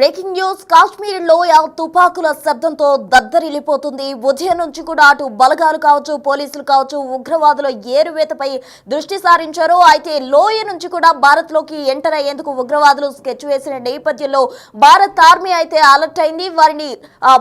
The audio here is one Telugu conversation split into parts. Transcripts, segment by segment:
బ్రేకింగ్ న్యూస్ కాశ్మీర్ లోయ తుపాకుల శబ్దంతో దద్దరిల్లిపోతుంది. ఉదయం నుంచి కూడా అటు బలగాలు కావచ్చు, పోలీసులు కావచ్చు, ఉగ్రవాదుల ఏరువేతపై దృష్టి సారించారు. అయితే లోయ నుంచి కూడా భారత్ లోకి ఎంటర్ అయ్యేందుకు ఉగ్రవాదులు స్కెచ్ వేసిన నేపథ్యంలో భారత్ ఆర్మీ అయితే అలర్ట్ అయింది. వారిని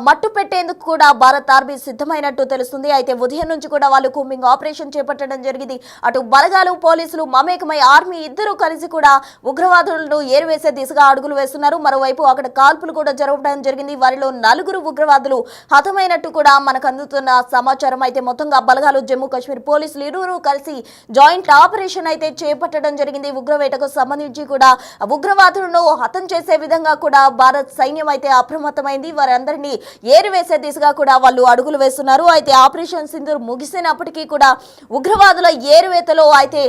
మట్టు పెట్టేందుకు కూడా భారత్ ఆర్మీ సిద్ధమైనట్టు తెలుస్తుంది. అయితే ఉదయం నుంచి కూడా వాళ్ళు కూంబింగ్ ఆపరేషన్ చేపట్టడం జరిగింది. అటు బలగాలు, పోలీసులు మమేకమై ఆర్మీ ఇద్దరు కలిసి కూడా ఉగ్రవాదులను ఏరువేసే దిశగా అడుగులు వేస్తున్నారు. మరోవైపు అక్కడ కాల్పులు కూడా జరగడం జరిగింది. వారిలో 4 ఉగ్రవాదులు హతమైనట్టు కూడా మనకు అందుతున్న సమాచారం. అయితే మొత్తంగా బలగాలు, జమ్మూ కాశ్మీర్ పోలీసులు ఇరువురు కలిసి జాయింట్ ఆపరేషన్ అయితే చేపట్టడం జరిగింది. ఉగ్రవేటకు సంబంధించి కూడా ఉగ్రవాదులను హతం చేసే విధంగా కూడా భారత్ సైన్యం అయితే అప్రమత్తమైంది. వారందరినీ ఏరివేసే దిశగా కూడా వాళ్ళు అడుగులు వేస్తున్నారు. అయితే ఆపరేషన్ సింధూర్ ముగిసినప్పటికీ కూడా ఉగ్రవాదుల ఏరువేతలో అయితే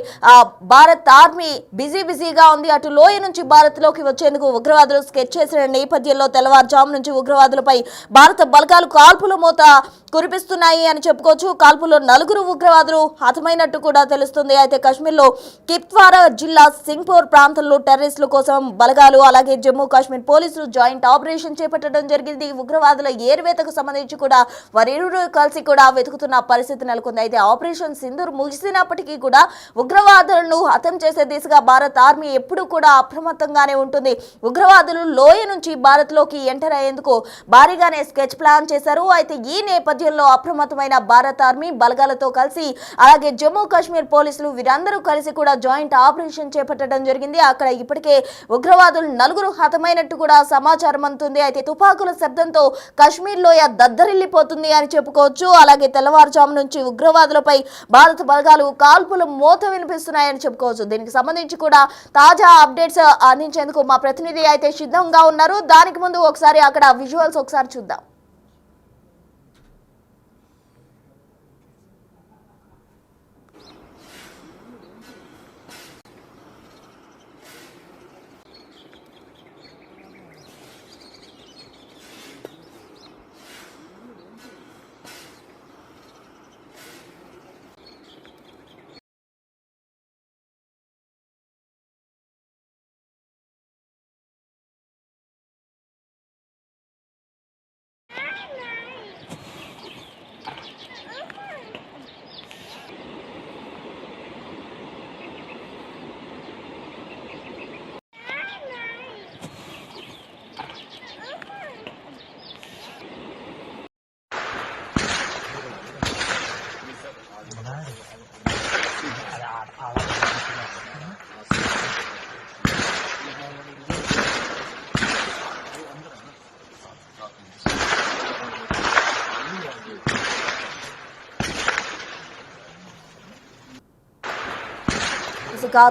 భారత్ ఆర్మీ బిజీగా ఉంది. అటు లోయ నుంచి భారత్ లోకి వచ్చేందుకు ఉగ్రవాదులు స్కెచ్ చేసిన నేపథ్యంలో తెల్లవారుజాము నుంచి ఉగ్రవాదులపై భారత బలగాలు కాల్పుల మోత కురిపిస్తున్నాయి అని చెప్పుకోవచ్చు. కాల్పుల్లో 4 ఉగ్రవాదులు హతమైనట్టు కూడా తెలుస్తుంది. అయితే కాశ్మీర్లో కిప్వారా జిల్లా సింగ్పూర్ ప్రాంతంలో టెర్రరిస్టుల కోసం బలగాలు అలాగే జమ్మూ కాశ్మీర్ పోలీసులు జాయింట్ ఆపరేషన్ చేపట్టడం జరిగింది. ఉగ్రవాదుల ఏరువేతకు సంబంధించి కూడా వారిరువురు కలిసి కూడా వెతుకుతున్న పరిస్థితి నెలకొంది. అయితే ఆపరేషన్ సింధూర్ ముగిసినప్పటికీ కూడా ఉగ్రవాదులను హతం చేసే దిశగా భారత్ ఆర్మీ ఎప్పుడూ కూడా అప్రమత్తంగానే ఉంటుంది. ఉగ్రవాదులు లోయ నుంచి భారత్ లోకి ఎంటర్ అయ్యేందుకు భారీగానే స్కెచ్ ప్లాన్ చేశారు. అయితే ఈ నేపథ్యంలో అప్రమత్తమైన భారత్ ఆర్మీ బలగాలతో కలిసి అలాగే జమ్మూ కాశ్మీర్ పోలీసులు వీరందరూ కలిసి కూడా జాయింట్ ఆపరేషన్ చేపట్టడం జరిగింది. అక్కడ ఇప్పటికే ఉగ్రవాదులు 4 హతమైనట్టు కూడా సమాచారం అందుతుంది. అయితే తుపాకుల శబ్దంతో కాశ్మీర్ లోయ దద్దరిల్లిపోతుంది అని చెప్పుకోవచ్చు. అలాగే తెల్లవారుజాము నుంచి ఉగ్రవాదులపై భారత బలగాలు కాల్పుల మోత వినిపిస్తున్నాయని చెప్పుకోవచ్చు. దీనికి సంబంధించి కూడా తాజా అప్డేట్స్ అందించేందుకు మా ప్రతినిధి అయితే సిద్ధంగా ఉన్నారు. దానికి ముందు ఒకసారి అక్కడ విజువల్స్ ఒకసారి చూద్దాం.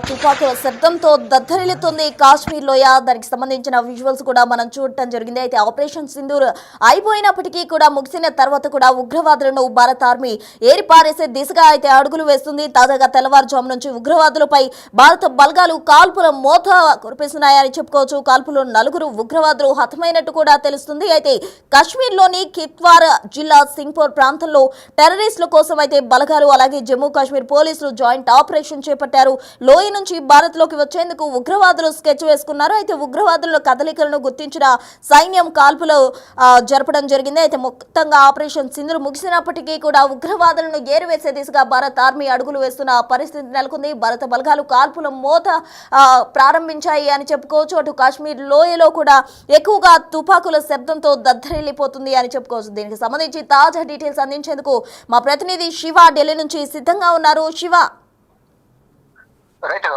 తుపాకుల శబ్దంతో దద్దరిల్లుతుంది కాశ్మీర్ లోయ. దానికి సంబంధించిన విజువల్స్ కూడా మనం చూడటం జరిగింది. అయితే ఆపరేషన్ సింధూర్ అయిపోయినప్పటికీ కూడా ముగిసిన తర్వాత కూడా ఉగ్రవాదులను భారత ఆర్మీ ఏరిపారేసే దిశగా అయితే అడుగులు వేస్తుంది. తాజాగా తెల్లవారుజాము నుంచి ఉగ్రవాదులపై భారత బలగాలు కాల్పుల మోత కురిపిస్తున్నాయని చెప్పుకోవచ్చు. కాల్పులో 4 ఉగ్రవాదులు హతమైనట్టు కూడా తెలుస్తుంది. అయితే కాశ్మీర్లోని కిప్వారా జిల్లా సింగ్పూర్ ప్రాంతంలో టెర్రరిస్టుల కోసం అయితే బలగాలు అలాగే జమ్మూ కాశ్మీర్ పోలీసులు జాయింట్ ఆపరేషన్ చేపట్టారు. లోయ నుంచి భారత్ లోకి వచ్చేందుకు ఉగ్రవాదులు స్కెచ్ వేసుకున్నారు. అయితే ఉగ్రవాదుల కదలికలను గుర్తించిన సైన్యం కాల్పులు జరపడం జరిగింది. అయితే మొత్తంగా ఆపరేషన్ సింధూర్ ముగిసినప్పటికీ కూడా ఉగ్రవాదులను ఏరివేసే దిశగా భారత్ ఆర్మీ అడుగులు వేస్తున్న పరిస్థితి నెలకొంది. భారత బలగాలు కాల్పుల మోత ప్రారంభించాయి అని చెప్పుకోవచ్చు. అటు కాశ్మీర్ లోయలో కూడా ఎక్కువగా తుపాకుల శబ్దంతో దద్దరిల్లిపోతుంది అని చెప్పుకోవచ్చు. దీనికి సంబంధించి తాజా డీటెయిల్స్ అందించేందుకు మా ప్రతినిధి శివ ఢిల్లీ నుంచి సిద్ధంగా ఉన్నారు. శివ, రైట్.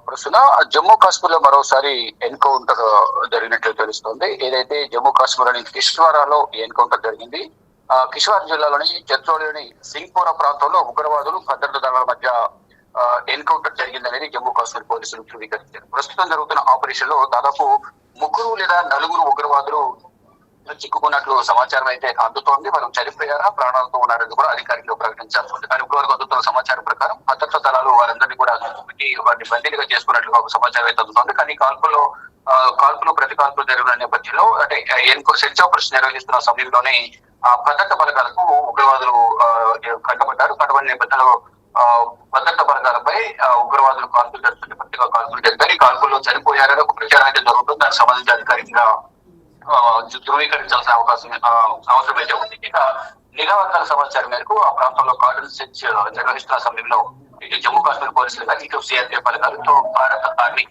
ప్రస్తుతం జమ్మూ కాశ్మీర్ లో మరోసారి ఎన్కౌంటర్ జరిగినట్లు తెలుస్తోంది. ఏదైతే జమ్మూ కాశ్మీర్ లోని కిష్వారాలో ఎన్కౌంటర్ జరిగింది. కిష్వార్ జిల్లాలోని జత్రోలోని సింగ్పోరా ప్రాంతంలో ఉగ్రవాదులు భద్రతా దళాల మధ్య ఎన్కౌంటర్ జరిగిందనేది జమ్మూ కాశ్మీర్ పోలీసులు ధృవీకరించారు. ప్రస్తుతం జరుగుతున్న ఆపరేషన్ లో దాదాపు 3 లేదా 4 ఉగ్రవాదులు చిక్కుకున్నట్లు సమాచారం అయితే అందుతోంది. వారు చనిపోయారా, ప్రాణాలతో ఉన్నారని కూడా అధికారికంగా ప్రకటించాల్సి ఉంది. కానీ ఇప్పటివరకు అందుతున్న సమాచారం ప్రకారం భద్రతా దళాలు వారందరినీ కూడా వారిని బందీలుగా చేసుకున్నట్లుగా ఒక సమాచారం అయితే అందుతోంది. కానీ కాల్పులు ప్రతి కాల్పులు జరిగిన నేపథ్యంలో అంటే సెర్చ్ ఆపరేషన్ నిర్వహిస్తున్న సమయంలోనే భద్రతా బలగాలకు ఉగ్రవాదులు కంటపడ్డారు. కట్టబడిన నేపథ్యంలో భద్రతా బలగాలపై ఉగ్రవాదులు కాల్పులు జరుగుతుంటే ప్రత్యేక కాల్పులు జరిగాయి. కాల్పుల్లో చనిపోయారని ఒక ప్రచారం అయితే జరుగుతుంది. దానికి సంబంధించి అధికారికంగా ధృవీకరించాల్సిన అవసరం అయితే ఉంది. ఇక నిఘా వర్గాల సమాచారం మేరకు ఆ ప్రాంతంలో కార్డన్ సెర్చ్ నిర్వహిస్తున్న సమయంలో ఇటు జమ్మూ కాశ్మీర్ పోలీసులు కానీ ఇటు సిఆర్పీఎఫ్ బలగాలతో భారత ఆర్మీ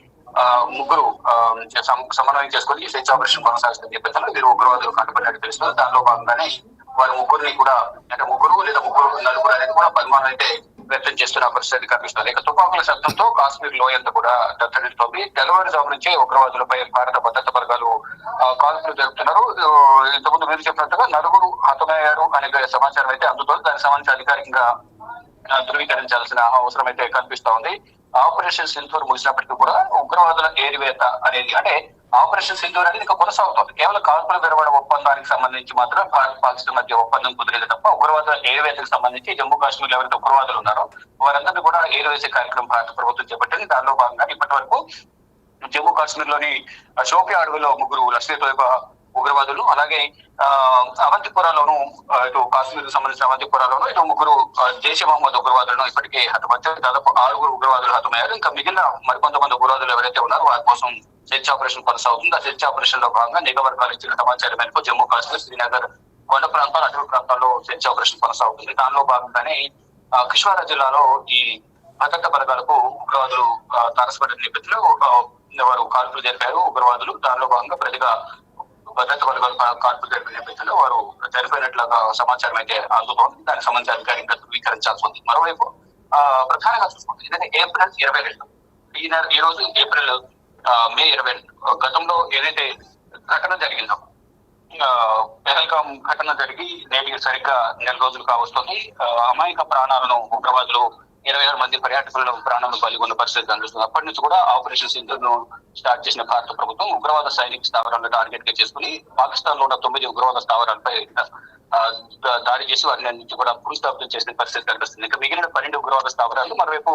ముగ్గురు సమన్వయం చేసుకుని సెర్చ్ ఆపరేషన్ కొనసాగుతున్న నేపథ్యంలో వీరు ఉగ్రవాదులు కంటుపడినట్టు తెలుస్తుంది. దానిలో భాగంగానే వారి ముగ్గురిని కూడా అంటే ముగ్గురు నలుగురు అనేది కూడా పరిమాణం అయితే వ్యక్తం చేస్తున్న పరిస్థితి కనిపిస్తుంది. ఇక తుపాకుల శబ్దంతో కాశ్మీర్ లోయంతా కూడా దత్తనిస్తోంది. తెల్లవారుజాము నుంచే ఉగ్రవాదులపై భారత భద్రతా బలగాలు కాల్పులు జరుపుతున్నారు. ఇంతకుముందు మీరు చెప్పినట్టుగా నలుగురు హతమయ్యారు అనే సమాచారం అయితే అందుతోంది. దానికి సంబంధించి అధికారికంగా ధృవీకరించాల్సిన అవసరం అయితే కనిపిస్తా ఉంది. ఆపరేషన్ సింధూర్ ముగిసినప్పటికీ కూడా ఉగ్రవాదుల ఏరివేత అనేది అంటే ఆపరేషన్ సింధూర్ అనేది ఇంకా కొనసాగుతోంది. కేవలం కాల్పుల విరమణ ఒప్పందానికి సంబంధించి మాత్రం భారత్ పాకిస్తాన్ మధ్య ఒప్పందం కుదిరేది తప్ప ఉగ్రవాదుల ఏరివేతకు సంబంధించి జమ్మూ కాశ్మీర్ ఎవరైతే ఉగ్రవాదులు ఉన్నారో వారందరినీ కూడా ఏరివేసే కార్యక్రమం భారత ప్రభుత్వం చేపట్టింది. దానిలో భాగంగా ఇప్పటి వరకు జమ్మూ కాశ్మీర్ లోని షోపియా అడవిలో ముగ్గురు లష్కర్ తోయిబా ఉగ్రవాదులు, అలాగే అవంతిపురాలోను ఇటు కాశ్మీర్ కు సంబంధించిన అవంతిపురాలోను ఇటు ముగ్గురు జైషే మహమ్మద్ ఉగ్రవాదులను ఇప్పటికే హతమయ్యారు. దాదాపు 6 ఉగ్రవాదులు హతమయ్యారు. ఇంకా మిగిలిన మరికొంతమంది ఉగ్రవాదులు ఎవరైతే ఉన్నారో వారి కోసం సెర్చ్ ఆపరేషన్ కొనసాగుతుంది. ఆ సెర్చ్ ఆపరేషన్ లో భాగంగా నిఘా వర్గాలు ఇచ్చిన సమాచారం మేరకు జమ్మూ కాశ్మీర్, శ్రీనగర్, కొండ ప్రాంతాలు, అటవీ ప్రాంతాల్లో సెర్చ్ ఆపరేషన్ కొనసాగుతుంది. దానిలో భాగంగానే కిష్వారా జిల్లాలో ఈ భద్రతా బలగాలకు ఉగ్రవాదులు తారసపడిన నేపథ్యంలో వారు కాల్పులు జరిపారు ఉగ్రవాదులు. దానిలో భాగంగా ప్రతిగా భద్రతా బలగాలు కాల్పులు జరిపిన నేపథ్యంలో వారు చనిపోయినట్లుగా సమాచారం అయితే అందుతోంది. దానికి సంబంధించి అధికారికంగా ధృవీకరించాల్సి ఉంది. మరోవైపు ప్రధానంగా చూసుకుంటే ఏదైతే ఏప్రిల్ 22 ఈ రోజు ఏప్రిల్ మే 22 గతంలో ఏదైతే ఘటన జరిగిందో పెహల్గాం ఘటన జరిగి నేటికి సరిగ్గా 4 రోజులు కావస్తుంది. అమాయక ప్రాణాలను ఉగ్రవాదులు 26 మంది పర్యాటకులను ప్రాణాలను బలిగొన్న పరిస్థితి కనిపిస్తుంది. అప్పటి నుంచి కూడా ఆపరేషన్ సింధూర్ ను స్టార్ట్ చేసిన భారత ప్రభుత్వం ఉగ్రవాద సైనిక స్థావరాలను టార్గెట్ గా చేసుకుని పాకిస్తాన్ లో ఉన్న 9 ఉగ్రవాద స్థావరాలపై దాడి చేసి వారిని నుంచి కూడా పునఃస్థాపితం చేసిన పరిస్థితి కనిపిస్తుంది. ఇంకా మిగిలిన 12 ఉగ్రవాద స్థావరాలు మరోవైపు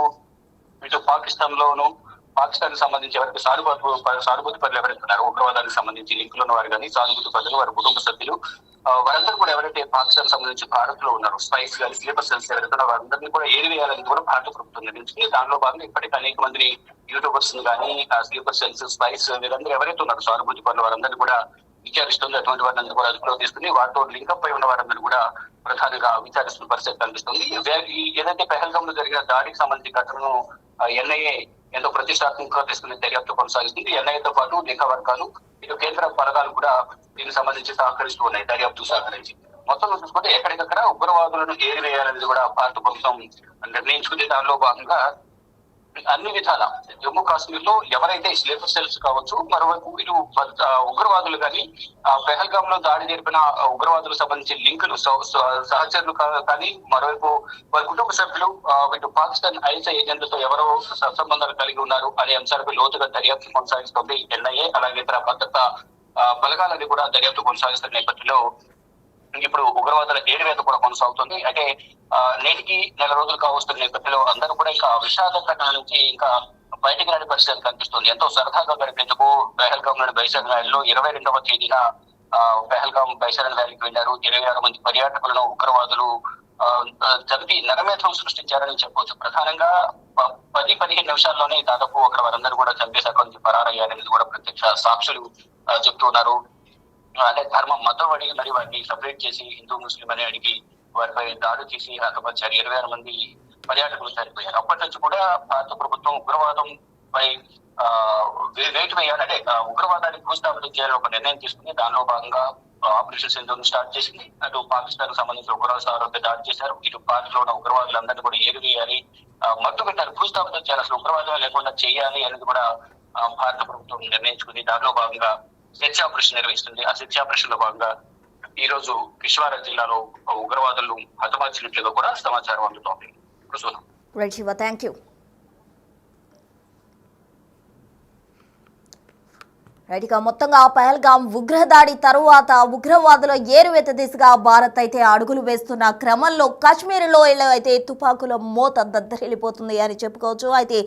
ఇటు పాకిస్తాన్ సంబంధించి ఎవరికి సానుభూతి పనులు ఎవరైతే ఉన్నారో ఉగ్రవాదానికి సంబంధించి లింకులు ఉన్న వారు కానీ సానుభూతి పనులు వారి కుటుంబ సభ్యులు వారందరూ కూడా ఎవరైతే పాకిస్తాన్ సంబంధించి భారత్ లో ఉన్నారు స్పైస్ కానీ స్లీపర్ సెల్స్ ఎవరైతే ఉన్నారో వారందరినీ కూడా ఏరివేయాలని కూడా భారత ప్రభుత్వం నిర్ణయించింది. దానిలో భాగంగా ఇప్పటికీ అనేక మంది యూట్యూబర్స్ కానీ స్లీపర్ సెల్స్ స్పైస్ వీరందరూ ఎవరైతే ఉన్నారు సానుభూతి పనులు వారందరినీ కూడా విచారిస్తుంది. అటువంటి వారిని కూడా అదుపులో తీసుకుని వారితో లింకప్ అయి ఉన్న వారందరూ కూడా ప్రధానంగా విచారిస్తున్న పరిస్థితి కనిపిస్తుంది. ఏదైతే పెహల్గాం లో జరిగిన దాడికి సంబంధించి ఘటనను ఎన్ఐఏ ఎంతో ప్రతిష్టాత్మకంగా తీసుకునే దర్యాప్తు కొనసాగిస్తుంది. ఎన్ఐఏతో పాటు నిఘా వర్గాలు ఇటు కేంద్ర బలగాలు కూడా దీనికి సంబంధించి సహకరిస్తూ ఉన్నాయి దర్యాప్తు సహకరించి. మొత్తం చూసుకుంటే ఎక్కడికక్కడ ఉగ్రవాదులను ఏరివేయాలనేది కూడా భారత ప్రభుత్వం నిర్ణయించుకుంది. దానిలో భాగంగా అన్ని విధాల జమ్మూ కాశ్మీర్ లో ఎవరైతే స్లీపర్ సెల్స్ కావచ్చు మరోవైపు ఇటు ఉగ్రవాదులు కానీ పెహల్గాం లో దాడి జరిపిన ఉగ్రవాదులకు సంబంధించి లింకులు సహచరులు కానీ మరోవైపు వారి కుటుంబ సభ్యులు ఇటు పాకిస్తాన్ ఐఎస్ఐ ఏజెంట్లతో ఎవరో సత్సంబంధాలు కలిగి ఉన్నారు అనే అంశాలపై లోతుగా దర్యాప్తు కొనసాగిస్తుంది ఎన్ఐఏ. అలాగే ఇతర భద్రతా బలగాలని కూడా దర్యాప్తు కొనసాగిస్తున్న నేపథ్యంలో ఇప్పుడు ఉగ్రవాదుల ఏరివేత కూడా కొనసాగుతుంది. అంటే నేటికి 4 రోజులు కావస్తున్న నేపథ్యంలో అందరూ కూడా ఇంకా విషాద ఘటన నుంచి ఇంకా బయటికి రాని పరిస్థితి కనిపిస్తుంది. ఎంతో సరదాగా గడిపేందుకు పెహల్గాం లోని బైసరన్ వ్యాలీలో 22వ తేదీన పెహల్గాం బైసరన్ వ్యాలీకి వెళ్లారు. 26 మంది పర్యాటకులను ఉగ్రవాదులు చంపి నరమేధం సృష్టించారని చెప్పవచ్చు. ప్రధానంగా 10-15 నిమిషాల్లోనే దాదాపు అక్కడ వారందరూ కూడా చంపేసి అక్కడి నుంచి పరారయ్యారనేది కూడా ప్రత్యక్ష సాక్షులు చెప్తున్నారు. అంటే ధర్మం మతం అడిగి మరి వారిని సపరేట్ చేసి హిందూ ముస్లిం అని అడిగి వారిపై దాడి చేసి హతపరిచారు. 26 మంది పర్యాటకులు చనిపోయారు. అప్పటి నుంచి కూడా భారత ప్రభుత్వం ఉగ్రవాదం పై వేటు వేయాలంటే ఉగ్రవాదాన్ని భూస్థాపితం చేయాలని ఒక నిర్ణయం తీసుకుని దానిలో భాగంగా ఆపరేషన్ సింధూర్ స్టార్ట్ చేసింది. అటు పాకిస్తాన్ సంబంధించిన ఉగ్రవాద స్థావరాలపై దాడి చేశారు. ఇటు భారత్ లో ఉన్న ఉగ్రవాదులందరినీ కూడా ఏరివేయాలి, మత్తు పెట్టాలి, భూస్థాపితం చేయాలి, అసలు ఉగ్రవాదం లేకుండా చేయాలి అనేది కూడా భారత ప్రభుత్వం నిర్ణయించుకుంది. దానిలో భాగంగా సెర్చ్ ఆపరేషన్ నిర్వహిస్తుంది. ఆ సెర్చ్ ఆపరేషన్ లో భాగంగా ఈ రోజు కిష్వారా జిల్లాలో ఉగ్రవాదులు హతమార్చినట్లుగా కూడా సమాచారం అందుతోంది. Thank you. రైట్గా మొత్తంగా పహల్గాం ఉగ్రదాడి తరువాత ఉగ్రవాదుల ఏరువేత దిశగా భారత్ అయితే అడుగులు వేస్తున్న క్రమంలో కాశ్మీర్లో అయితే తుపాకుల మోత దద్దరిల్లిపోతుంది అని చెప్పుకోవచ్చు. అయితే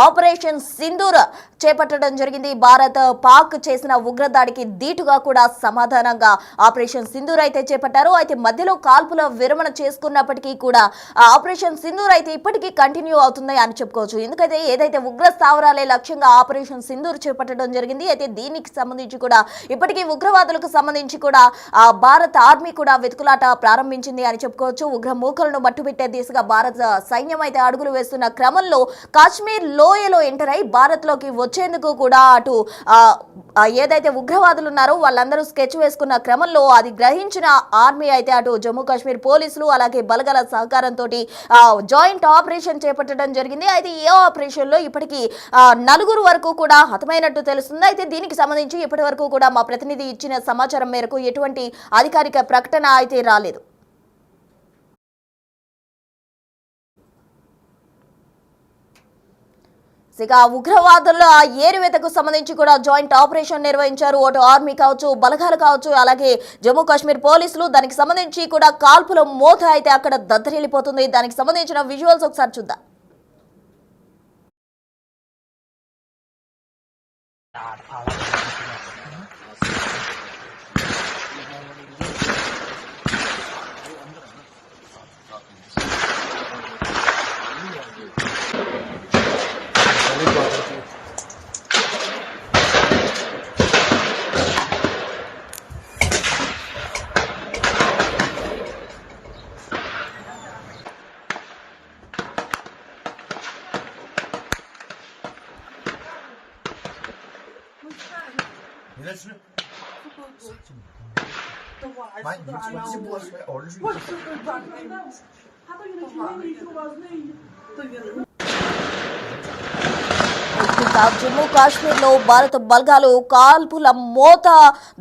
ఆపరేషన్ సింధూర్ చేపట్టడం జరిగింది. భారత్ పాక్ చేసిన ఉగ్రదాడికి ధీటుగా కూడా సమాధానంగా ఆపరేషన్ సింధూర్ అయితే చేపట్టారు. అయితే మధ్యలో కాల్పుల విరమణ చేసుకున్నప్పటికీ కూడా ఆపరేషన్ సింధూర్ అయితే ఇప్పటికీ కంటిన్యూ అవుతుంది అని చెప్పుకోవచ్చు. ఎందుకైతే ఏదైతే ఉగ్ర స్థావరాలే లక్ష్యంగా ఆపరేషన్ సింధూర్ చేపట్టడం జరిగింది. అయితే దీన్ని దీనికి సంబంధించి కూడా ఇప్పటికీ ఉగ్రవాదులకు సంబంధించి కూడా భారత ఆర్మీ కూడా వెతుకులాట ప్రారంభించింది అని చెప్పుకోవచ్చు. ఉగ్ర మూకలను మట్టుపెట్టే దిశగా భారత సైన్యం అయితే అడుగులు వేస్తున్న క్రమంలో కాశ్మీర్ లోయలో ఎంటర్ అయి భారత్ లోకి వచ్చేందుకు కూడా అటు ఏదైతే ఉగ్రవాదులు ఉన్నారో వాళ్ళందరూ స్కెచ్ వేసుకున్న క్రమంలో అది గ్రహించిన ఆర్మీ అయితే అటు జమ్మూ కాశ్మీర్ పోలీసులు అలాగే బలగాల సహకారంతో జాయింట్ ఆపరేషన్ చేపట్టడం జరిగింది. అయితే ఈ ఆపరేషన్ లో ఇప్పటికీ 4 వరకు కూడా హతమైనట్టు తెలుస్తుంది. అయితే దీనికి సంబంధించి ఇప్పటి వరకు కూడా మా ప్రతినిధి ఇచ్చిన సమాచారం మేరకు ఎటువంటి అధికారిక ప్రకటన అయితే రాలేదు. ఇక ఉగ్రవాదుల ఏరువేతకు సంబంధించి కూడా జాయింట్ ఆపరేషన్ నిర్వహించారు. అటు ఆర్మీ కావచ్చు, బలగాలు కావచ్చు, అలాగే జమ్మూ కాశ్మీర్ పోలీసులు. దానికి సంబంధించి కూడా కాల్పుల మోత అయితే అక్కడ దద్దరిల్లిపోతుంది. దానికి సంబంధించిన విజువల్స్ ఒకసారి చూద్దాం. జమ్మూ కాశ్మీర్ లో భారత బలగాలు కాల్పుల మోత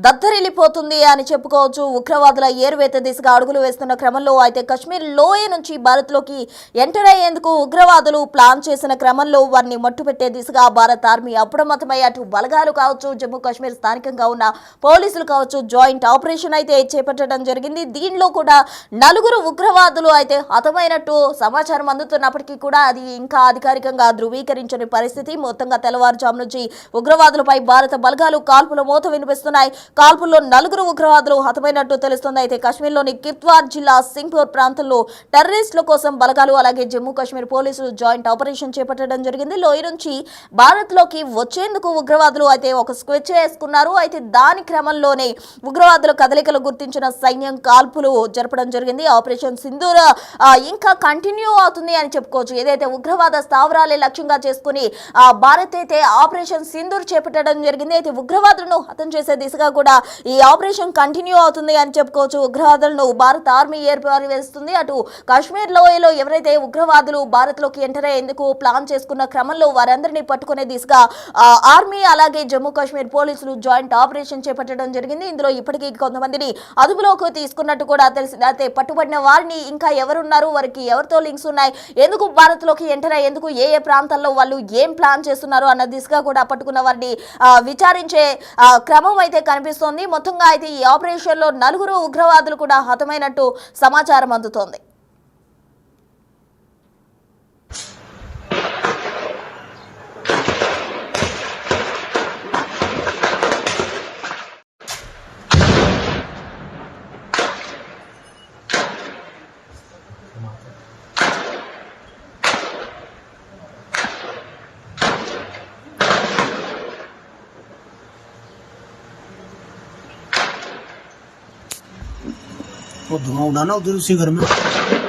దద్దరిల్లిపోతుంది అని చెప్పుకోవచ్చు. ఉగ్రవాదుల ఏరువేత దిశగా అడుగులు వేస్తున్న క్రమంలో అయితే కాశ్మీర్ లోయ నుంచి భారత్ లోకి ఎంటర్ అయ్యేందుకు ఉగ్రవాదులు ప్లాన్ చేసిన క్రమంలో వారిని మట్టుపెట్టే దిశగా భారత ఆర్మీ అప్రమత్తమై అటు బలగాలు కావచ్చు, జమ్మూ కాశ్మీర్ స్థానికంగా ఉన్న పోలీసులు కావచ్చు జాయింట్ ఆపరేషన్ అయితే చేపట్టడం జరిగింది. దీనిలో కూడా 4 ఉగ్రవాదులు అయితే హతమైనట్టు సమాచారం అందుతున్నప్పటికీ కూడా అది ఇంకా అధికారికంగా ధృవీకరించని పరిస్థితి. మొత్తంగా తెల్లవారుజాము నుంచి ఉగ్రవాదులపై భారత బలగాలు కాల్పుల మోత వినిపిస్తున్నాయి. కాల్పుల్లో 4 ఉగ్రవాదులు హతమైనట్టు తెలుస్తుంది. అయితే కాశ్మీర్లోని కిత్వార్ జిల్లా సింగ్పూర్ ప్రాంతంలో టెర్రరిస్టుల కోసం బలగాలు అలాగే జమ్మూ కాశ్మీర్ పోలీసులు జాయింట్ ఆపరేషన్ చేపట్టడం జరిగింది. లోయ నుంచి భారత్ లోకి వచ్చేందుకు ఉగ్రవాదులు అయితే ఒక స్కెచ్ వేసుకున్నారు. అయితే దాని క్రమంలోనే ఉగ్రవాదుల కదలికలు గుర్తించిన సైన్యం కాల్పులు జరపడం జరిగింది. ఆపరేషన్ సింధూర్ ఇంకా కంటిన్యూ అవుతుంది అని చెప్పుకోవచ్చు. ఏదైతే ఉగ్రవాద స్థావరాలే లక్ష్యంగా చేసుకుని భారత్ అయితే ఆపరేషన్ సింధూర్ చేపట్టడం జరిగింది. అయితే ఉగ్రవాదులను హతం చేసే దిశగా కూడా ఈ ఆపరేషన్ కంటిన్యూ అవుతుంది అని చెప్పుకోవచ్చు. ఉగ్రవాదులను భారత ఆర్మీ ఏర్పాటు వేస్తుంది. అటు కాశ్మీర్ లోయలో ఎవరైతే ఉగ్రవాదులు భారత్ లోకి ఎంటర్ అయ్యేందుకు ప్లాన్ చేసుకున్న క్రమంలో వారందరినీ పట్టుకునే దిశగా ఆర్మీ అలాగే జమ్మూ కాశ్మీర్ పోలీసులు జాయింట్ ఆపరేషన్ చేపట్టడం జరిగింది. ఇందులో ఇప్పటికీ కొంతమందిని అదుపులోకి తీసుకున్నట్టు కూడా తెలిసింది. అయితే పట్టుబడిన వారిని ఇంకా ఎవరున్నారు, వారికి ఎవరితో లింక్స్ ఉన్నాయి, ఎందుకు భారత్ లోకి ఎంటర్ అయ్యేందుకు ఏ ప్రాంతాల్లో వాళ్ళు ఏం ప్లాన్ చేస్తున్నారు అన్న దిశగా కూడా పట్టుకున్న వారిని విచారించే క్రమం అయితే కనిపిస్తోంది. మొత్తంగా అయితే ఈ ఆపరేషన్ లో 4 ఉగ్రవాదులు కూడా హతమైనట్టు సమాచారం అందుతోంది. वो धुआं उड़ा ना उधर उसी घर में।